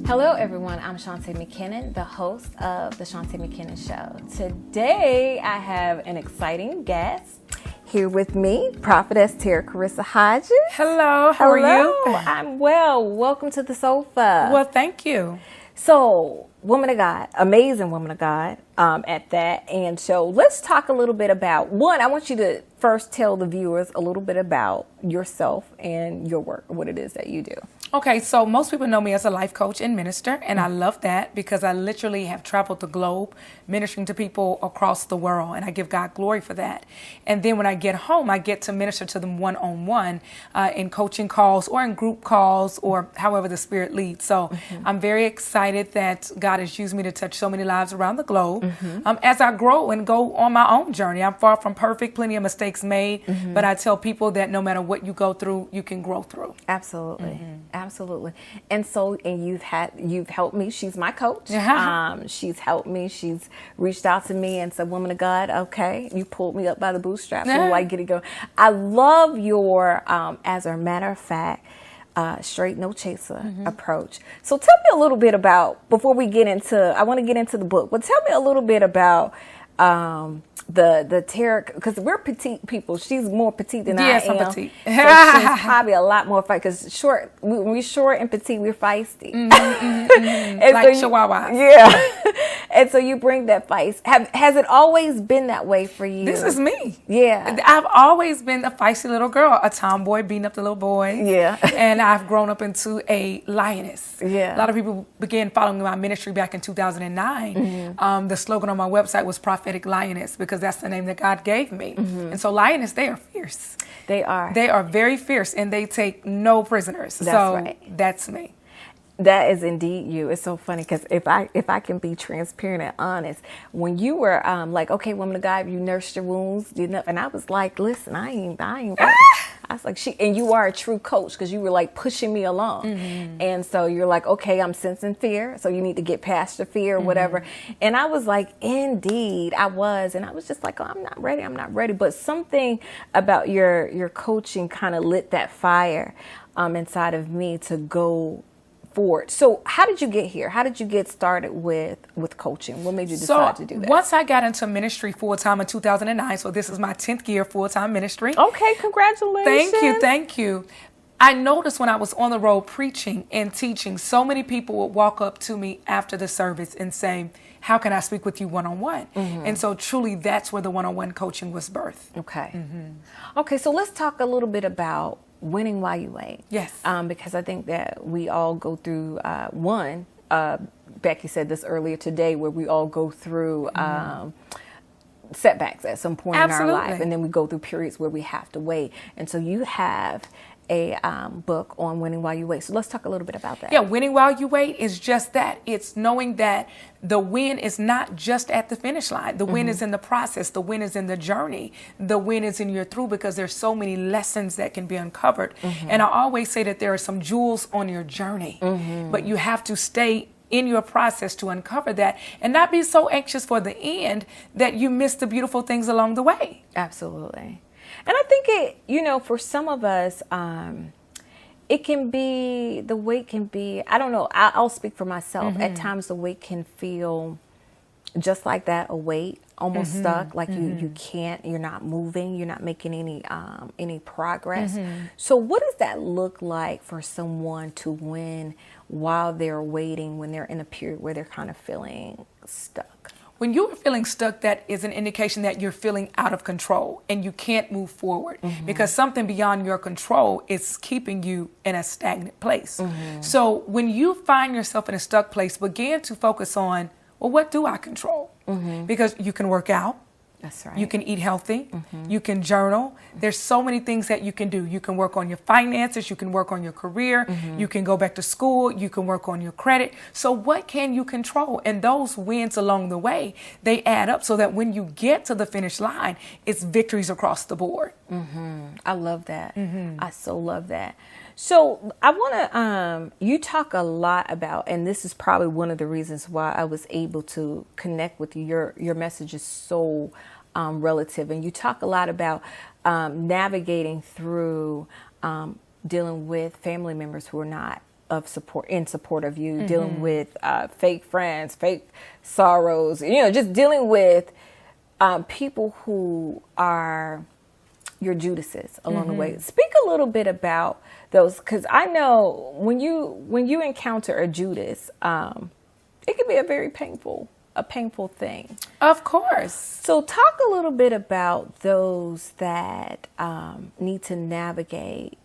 Hello everyone, I'm Shawnte McKinnon, the host of the Shawnte McKinnon Show. Today I have an exciting guest here with me, Prophetess Tera Carissa Hodges. Hello, how are you? I'm well. Welcome to the sofa. Well, thank you. So, woman of God, amazing woman of God at that. And so let's talk a little bit about, one, I want you to first tell the viewers a little bit about yourself and your work, what it is that you do. Okay, so most people know me as a life coach and minister, and I love that because I literally have traveled the globe ministering to people across the world, and I give God glory for that. And then when I get home, I get to minister to them one-on-one in coaching calls or in group calls or however the Spirit leads. So I'm very excited that God has used me to touch so many lives around the globe. As I grow and go on my own journey, I'm far from perfect, plenty of mistakes made, but I tell people that no matter what you go through, you can grow through. Absolutely. Absolutely. And so, and you've helped me. She's my coach. She's helped me. She's reached out to me and said, woman of God, okay, you pulled me up by the bootstraps. So I get it going. I love your, as a matter of fact, straight no chaser approach. So tell me a little bit about, before we get into, I want to get into the book, but tell me a little bit about, the Tera, because we're petite people. She's more petite than I am. Yes, I'm petite. So she's probably a lot more fight, because when we're short and petite, we're feisty. Like so Chihuahua. Yeah. And so you bring that feist. Has it always been that way for you? This is me. Yeah. I've always been a feisty little girl, a tomboy beating up the little boys. Yeah. And I've grown up into a lioness. Yeah. A lot of people began following my ministry back in 2009. The slogan on my website was Prophetic Lioness, because that's the name that God gave me. And so lioness, they are fierce. They are. They are very fierce, and they take no prisoners. That's right. That's me. That is indeed you. It's so funny because if I can be transparent and honest, when you were like, okay, woman of God, you nursed your wounds, and I was like, listen, I ain't. I was like, and you are a true coach, because you were like pushing me along, and so you're like, okay, I'm sensing fear, so you need to get past the fear or whatever. And I was like, indeed, I was, and I was just like, oh, I'm not ready. But something about your coaching kind of lit that fire inside of me to go forward. So how did you get here? How did you get started with coaching? What made you decide to do that? Once I got into ministry full-time in 2009, so this is my 10th year full-time ministry. Okay, congratulations. Thank you. I noticed when I was on the road preaching and teaching, so many people would walk up to me after the service and say, how can I speak with you one-on-one? And so truly that's where the one-on-one coaching was birthed. Okay. Okay, so let's talk a little bit about winning while you wait. Yes. Because I think that we all go through Becky said this earlier today, where we all go through setbacks at some point in our life, and then we go through periods where we have to wait. And so you have a book on winning while you wait. So let's talk a little bit about that. Yeah, winning while you wait is just that. It's knowing that the win is not just at the finish line. The win is in the process. The win is in the journey. The win is in your through, because there's so many lessons that can be uncovered. And I always say that there are some jewels on your journey, but you have to stay in your process to uncover that and not be so anxious for the end that you miss the beautiful things along the way. Absolutely. And I think it, for some of us, it can be, the weight can be, I don't know, I'll speak for myself. At times the weight can feel just like that, a weight, almost stuck, like you're not moving, you're not making any progress. So what does that look like for someone to win while they're waiting, when they're in a period where they're kind of feeling stuck? When you are feeling stuck, that is an indication that you're feeling out of control and you can't move forward, because something beyond your control is keeping you in a stagnant place. So when you find yourself in a stuck place, begin to focus on, well, what do I control? Because you can work out. That's right. You can eat healthy. You can journal. There's so many things that you can do. You can work on your finances. You can work on your career. You can go back to school. You can work on your credit. So what can you control? And those wins along the way, they add up so that when you get to the finish line, it's victories across the board. I love that. I so love that. So I want to, you talk a lot about, and this is probably one of the reasons why I was able to connect with you. Your message is so relative, and you talk a lot about navigating through dealing with family members who are not support in support of you, dealing with fake friends, fake sorrows, just dealing with people who are your Judases along the way. Speak a little bit about those, because I know when you encounter a Judas, it can be a very painful thing. Of course. So talk a little bit about those that need to navigate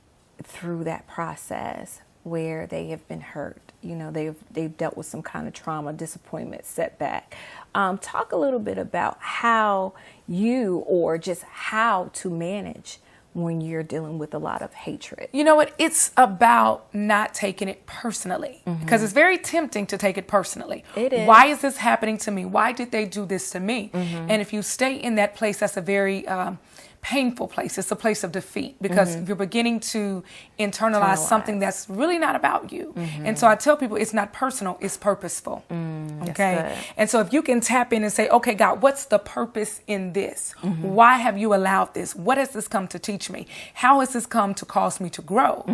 through that process where they have been hurt. They've dealt with some kind of trauma, disappointment, setback. Talk a little bit about how to manage when you're dealing with a lot of hatred. You know what? It's about not taking it personally, because it's very tempting to take it personally. It is. Why is this happening to me? Why did they do this to me? And if you stay in that place, that's a very painful place. It's a place of defeat, because you're beginning to internalize something that's really not about you. And so I tell people it's not personal, it's purposeful. Okay. And so if you can tap in and say, okay, God, what's the purpose in this? Why have you allowed this? What has this come to teach me? How has this come to cause me to grow?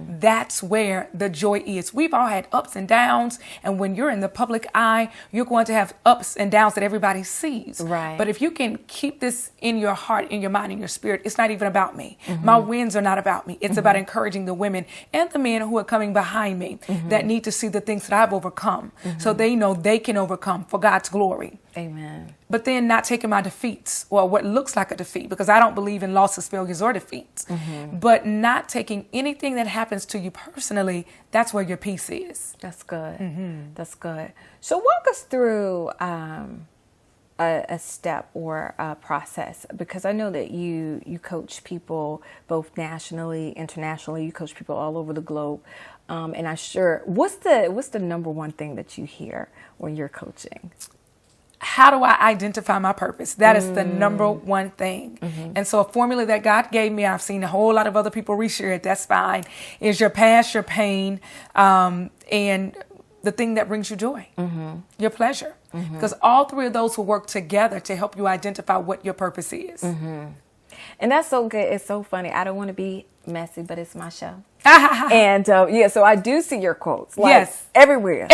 That's where the joy is. We've all had ups and downs. And when you're in the public eye, you're going to have ups and downs that everybody sees. Right. But if you can keep this in your heart, in your mind, in your spirit, it's not even about me. My wins are not about me. It's about encouraging the women and the men who are coming behind me that need to see the things that I've overcome, so they know they can overcome for God's glory. Amen. But then not taking my defeats, or what looks like a defeat, because I don't believe in losses, failures, or defeats. But not taking anything that happens to you personally, that's where your peace is. That's good. That's good. So walk us through a step or a process, because I know that you coach people both nationally, internationally. You coach people all over the globe, and I'm sure what's the number one thing that you hear when you're coaching? How do I identify my purpose? That is the number one thing. And so a formula that God gave me, I've seen a whole lot of other people reshare it, that's fine, is your past, your pain, and the thing that brings you joy, your pleasure. Because all three of those will work together to help you identify what your purpose is. And that's so good. It's so funny. I don't want to be messy, but it's my show. And so I do see your quotes. Yes. Everywhere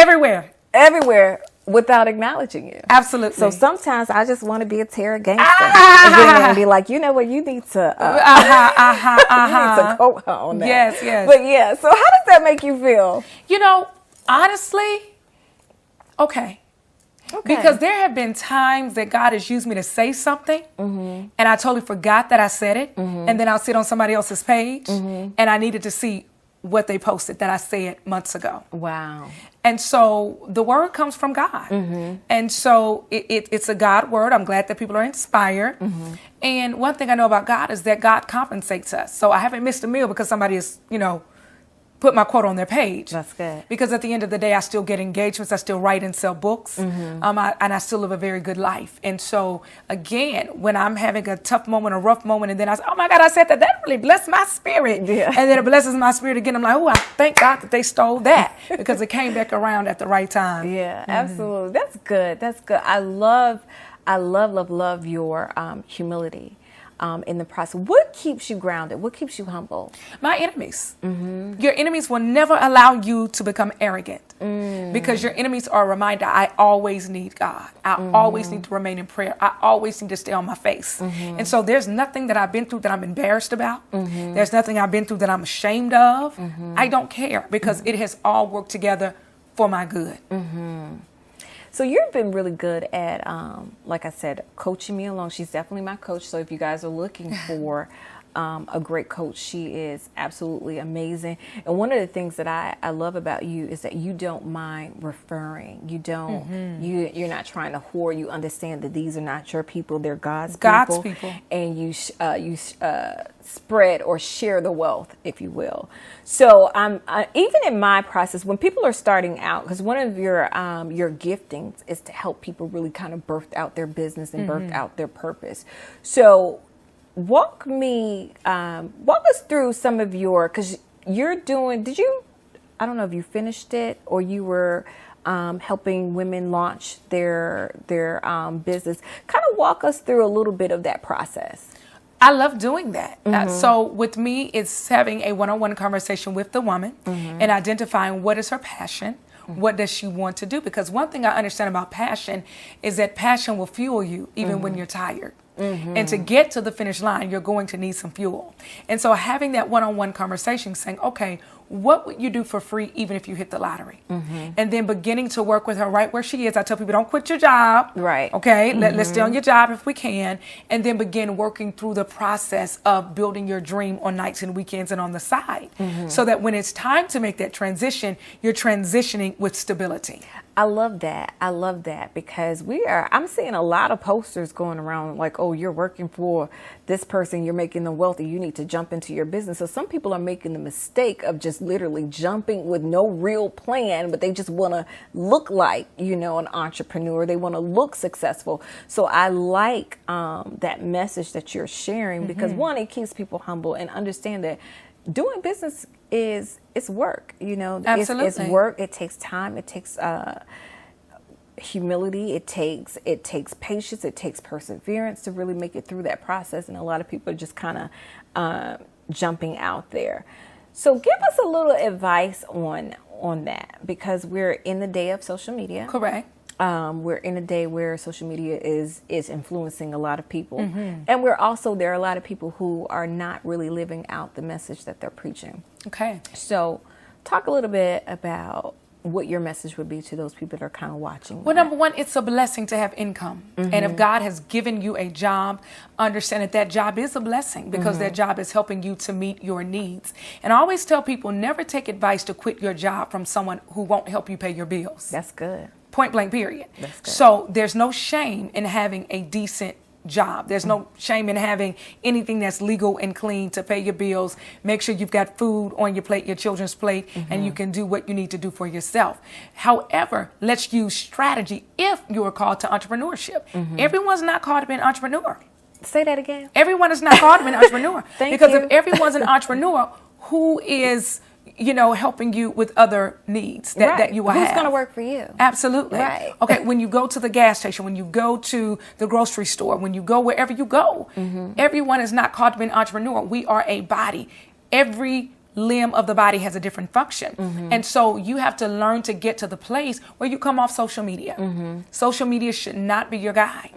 without acknowledging you. Absolutely. So sometimes I just want to be a Tera gangster and get in there and be like, you know what, you need to you need to quote her on that. Yes. But yeah, so how does that make you feel? Honestly, okay. Because there have been times that God has used me to say something, and I totally forgot that I said it, and then I'll sit on somebody else's page, and I needed to see what they posted that I said months ago. Wow. And so the word comes from God. And so it's a God word. I'm glad that people are inspired. And one thing I know about God is that God compensates us. So I haven't missed a meal because somebody has, put my quote on their page. That's good. Because at the end of the day, I still get engagements. I still write and sell books. And I still live a very good life. And so, again, when I'm having a tough moment, a rough moment, and then I say, oh my God, I said that really blessed my spirit. Yeah. And then it blesses my spirit again. I'm like, oh, I thank God that they stole that, because it came back around at the right time. Yeah, absolutely. That's good. That's good. I love your humility. In the process. What keeps you grounded? What keeps you humble? My enemies. Your enemies will never allow you to become arrogant, because your enemies are a reminder, I always need God. I always need to remain in prayer. I always need to stay on my face. And so there's nothing that I've been through that I'm embarrassed about. There's nothing I've been through that I'm ashamed of. I don't care, because it has all worked together for my good. So you've been really good at, like I said, coaching me along. She's definitely my coach. So if you guys are looking for a great coach, she is absolutely amazing. And one of the things that I love about you is that you don't mind referring. You don't, you're not trying to whore. You understand that these are not your people. They're God's people. And you spread or share the wealth, if you will. So even in my process, when people are starting out, because one of your giftings is to help people really kind of birth out their business and birth out their purpose. So walk us through some of your, because you're doing, I don't know if you finished it or you were helping women launch their business. Kind of walk us through a little bit of that process. I love doing that. So with me, it's having a one-on-one conversation with the woman and identifying what is her passion. What does she want to do? Because one thing I understand about passion is that passion will fuel you even when you're tired. And to get to the finish line, you're going to need some fuel. And so having that one-on-one conversation saying, okay, what would you do for free even if you hit the lottery? And then beginning to work with her right where she is. I tell people, don't quit your job. Right. Okay, let's stay on your job if we can. And then begin working through the process of building your dream on nights and weekends and on the side. So that when it's time to make that transition, you're transitioning with stability. I love that. I love that because I'm seeing a lot of posters going around like, oh, you're working for this person, you're making them wealthy, you need to jump into your business. So some people are making the mistake of just literally jumping with no real plan, but they just want to look like, an entrepreneur. They want to look successful. So I like that message that you're sharing because one, it keeps people humble and understand that doing business it's work, Absolutely. It's work. It takes time. It takes humility. It takes patience. It takes perseverance to really make it through that process. And a lot of people are just kind of jumping out there. So give us a little advice on that because we're in the day of social media. Correct. We're in a day where social media is influencing a lot of people. And there are a lot of people who are not really living out the message that they're preaching. Okay. So talk a little bit about what your message would be to those people that are kind of watching. Well, number one, it's a blessing to have income. And if God has given you a job, understand that job is a blessing because that job is helping you to meet your needs. And I always tell people, never take advice to quit your job from someone who won't help you pay your bills. That's good. Point blank, period. That's good. So there's no shame in having a decent job. There's no shame in having anything that's legal and clean to pay your bills. Make sure you've got food on your plate, your children's plate, and you can do what you need to do for yourself. However, let's use strategy if you are called to entrepreneurship. Everyone's not called to be an entrepreneur. Say that again. Everyone is not called to be an entrepreneur. Because you. if everyone's an entrepreneur, who is helping you with other needs that you have. Who's going to work for you? Absolutely. Right. Okay, when you go to the gas station, when you go to the grocery store, when you go wherever you go, everyone is not called to be an entrepreneur. We are a body. Every limb of the body has a different function. And so you have to learn to get to the place where you come off social media. Social media should not be your guide.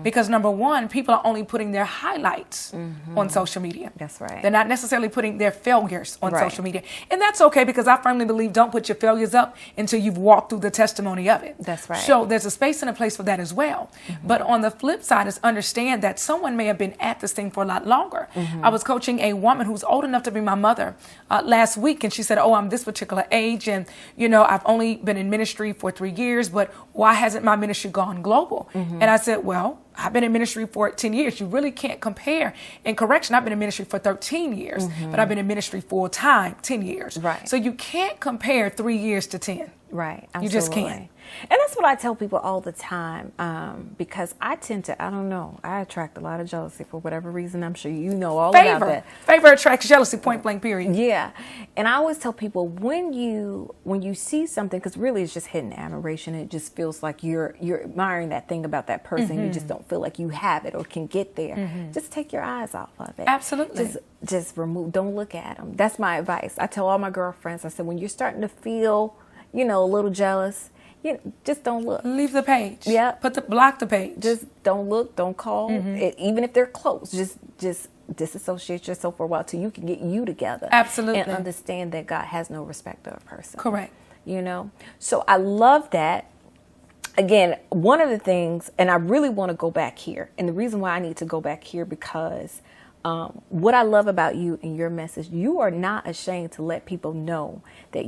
Because number one, people are only putting their highlights on social media. That's right. They're not necessarily putting their failures on social media. And that's okay because I firmly believe don't put your failures up until you've walked through the testimony of it. That's right. So there's a space and a place for that as well. But on the flip side is understand that someone may have been at this thing for a lot longer. I was coaching a woman who's old enough to be my mother last week, and she said, oh, I'm this particular age, and I've only been in ministry for 3 years, but why hasn't my ministry gone global? And I said, well, I've been in ministry for 10 years. You really can't compare. In correction, I've been in ministry for 13 years, but I've been in ministry full time 10 years. Right. So you can't compare 3 years to 10. Right. Absolutely. You just can't. And that's what I tell people all the time because I tend to, I attract a lot of jealousy for whatever reason. I'm sure you know all about that. Favor attracts jealousy, point blank, period. Yeah. And I always tell people when you see something, because really it's just hidden admiration. It just feels like you're admiring that thing about that person. You just don't feel like you have it or can get there. Just take your eyes off of it. Absolutely. Just remove, don't look at them. That's my advice. I tell all my girlfriends, I said, when you're starting to feel, a little jealous, just don't look. Leave the page. Yeah. Block the page. Just don't look, don't call. Even if they're close, just disassociate yourself for a while till you can get you together. Absolutely. And understand that God has no respect of a person. Correct. So I love that. Again, one of the things, and I really want to go back here, and the reason why I need to go back here because what I love about you and your message, you are not ashamed to let people know that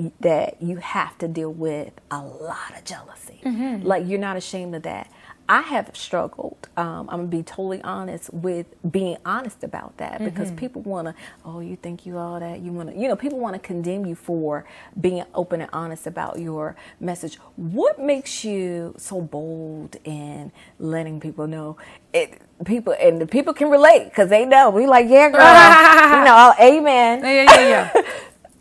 you have to deal with a lot of jealousy. Like you're not ashamed of that. I have struggled. I'm gonna be totally honest with being honest about that because people want to, oh, you think you all that, you want to, people want to condemn you for being open and honest about your message. What makes you so bold in letting people know it? People can relate because they know. We like, yeah, girl, amen. Yeah.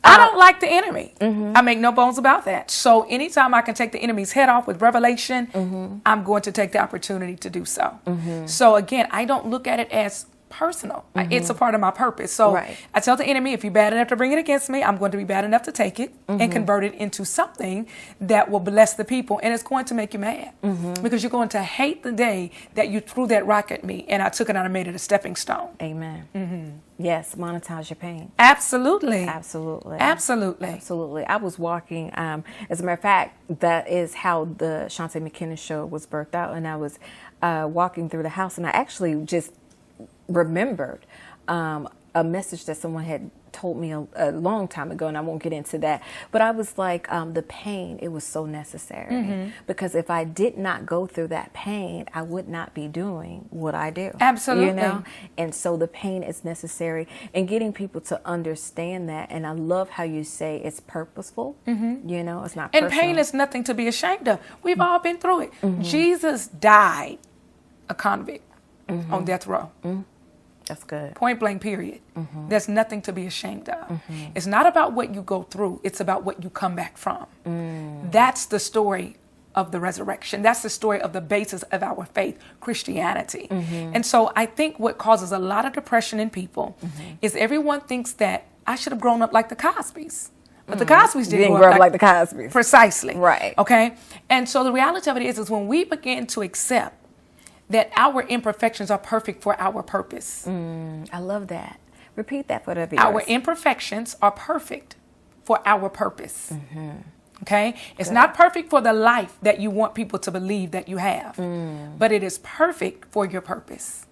I don't like the enemy. I make no bones about that. So anytime I can take the enemy's head off with revelation, I'm going to take the opportunity to do so. So again, I don't look at it as personal. It's a part of my purpose. So I tell the enemy, if you're bad enough to bring it against me, I'm going to be bad enough to take it and convert it into something that will bless the people. And it's going to make you mad because you're going to hate the day that you threw that rock at me and I took it and I made it a stepping stone. Amen. Yes, monetize your pain. Absolutely. Absolutely. Absolutely. Absolutely. I was walking, as a matter of fact, that is how the Shawnte McKinnon show was birthed out. And I was walking through the house and I actually just remembered a message that someone had told me a long time ago, and I won't get into that. But I was like, the pain, it was so necessary. Because if I did not go through that pain, I would not be doing what I do. Absolutely. You know? And so the pain is necessary. And getting people to understand that. And I love how you say it's purposeful. You know, it's not personal. And pain is nothing to be ashamed of. We've all been through it. Jesus died a convict on death row. That's good. Point blank, period. There's nothing to be ashamed of. It's not about what you go through. It's about what you come back from. That's the story of the resurrection. That's the story of the basis of our faith, Christianity. And so I think what causes a lot of depression in people is everyone thinks that I should have grown up like the Cosbys. But the Cosbys didn't grow up like the Cosbys. Precisely. Right. Okay? And so the reality of it is when we begin to accept that our imperfections are perfect for our purpose. I love that. Repeat that for the viewers. Our imperfections are perfect for our purpose. Okay? It's not perfect for the life that you want people to believe that you have, but it is perfect for your purpose.